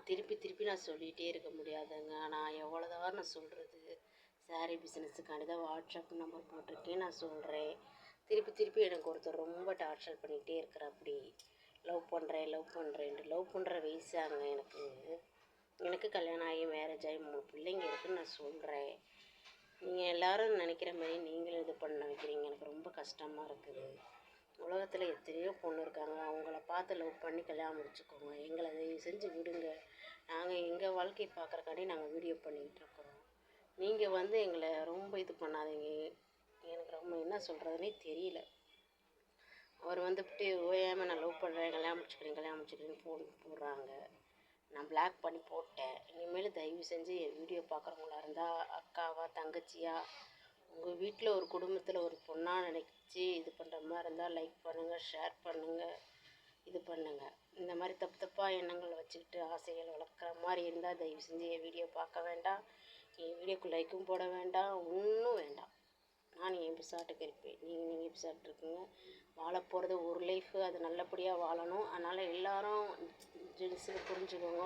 திருப்பி திருப்பி நான் சொல்லிகிட்டே இருக்க முடியாதுங்க. நான் எவ்வளோதான் நான் சொல்கிறது. சாரீ பிஸ்னஸுக்காண்டி தான் வாட்ஸ்அப் நம்பர் போட்டிருக்கேன், நான் சொல்கிறேன். திருப்பி திருப்பி எனக்கு ஒருத்தர் ரொம்ப டார்ச்சர் பண்ணிகிட்டே இருக்கிறாப்படி. லவ் பண்ணுறேன் லவ் பண்ணுற வயசாங்க எனக்கு. எனக்கு கல்யாணம் ஆகி மேரேஜ் ஆகி 3 பிள்ளைங்க இருக்குதுன்னு நான் சொல்கிறேன். நீங்கள் எல்லோரும் நினைக்கிற மாதிரி நீங்களும் இது பண்ண வைக்கிறீங்க. எனக்கு ரொம்ப கஷ்டமாக இருக்குது. உலகத்தில் எத்தனையோ பொண்ணு இருக்காங்க. அவங்கள பார்த்து லவ் பண்ணி கல்யாணம் முடிச்சுக்கோங்க. எங்களை தயவு செஞ்சு விடுங்க. நாங்கள் எங்கள் வாழ்க்கையை பார்க்குறக்காண்டி நாங்கள் வீடியோ பண்ணிக்கிட்டு இருக்கிறோம். நீங்கள் வந்து எங்களை ரொம்ப இது பண்ணாதீங்க. எனக்கு ரொம்ப என்ன சொல்கிறதுனே தெரியல. அவர் வந்துட்டு ஓயாமல் நான் லவ் பண்ணுறேன், கல்யாணம் முடிச்சுக்கிறேன்னு ஃபோன் போடுறாங்க. நான் பிளாக் பண்ணி போட்டேன். இனிமேல் தயவு செஞ்சு என் வீடியோ பார்க்குறவங்களா இருந்தால் அக்காவா தங்கச்சியா உங்கள் வீட்டில் ஒரு குடும்பத்தில் ஒரு பொண்ணாக நினச்சி இது பண்ணுற மாதிரி இருந்தால் லைக் பண்ணுங்கள், ஷேர் பண்ணுங்கள், இது பண்ணுங்கள். இந்த மாதிரி தப்பாக எண்ணங்கள் வச்சுக்கிட்டு ஆசைகள் வளர்க்குற மாதிரி இருந்தால் தயவு செஞ்சு என் வீடியோ பார்க்க வேண்டாம். என் வீடியோக்கு லைக்கும் போட வேண்டாம், ஒன்றும் வேண்டாம். நான் என் பிசாட்டுக்கு இருப்பேன், நீங்கள் பிசாட்டு இருக்குங்க. வாழ போகிறது ஒரு லைஃபு, அது நல்லபடியாக வாழணும். அதனால் எல்லோரும் ஜென்ஸுக்கு புரிஞ்சுக்கோங்க.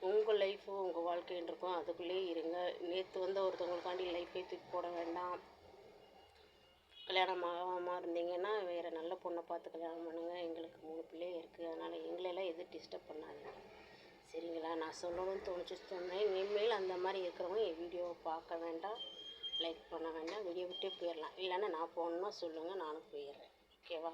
உங்கள் லைஃபு உங்கள் வாழ்க்கைன்னு இருக்கும், அதுக்குள்ளேயே இருங்க. நேற்று வந்து ஒருத்தவங்களுக்காண்டி லைஃபை தூக்கி போட வேண்டாம். கல்யாணம் ஆகாமல் இருந்தீங்கன்னா வேறு நல்ல பொண்ணை பார்த்து கல்யாணம் பண்ணுங்கள். எங்களுக்கு 3 பிள்ளைங்க இருக்குது. அதனால் எங்களெல்லாம் எதுவும் டிஸ்டர்ப் பண்ணாதீங்க, சரிங்களா? நான் சொல்லணும்னு தோணுச்சு சொன்னேன். இனிமேல் அந்த மாதிரி இருக்கிறவங்க என் வீடியோவை பார்க்க வேண்டாம், லைக் பண்ண வேண்டாம், வீடியோ விட்டே போயிடலாம். இல்லைன்னா நான் போகணுன்னா சொல்லுங்கள், நானும் போயிடுறேன். ஓகேவா?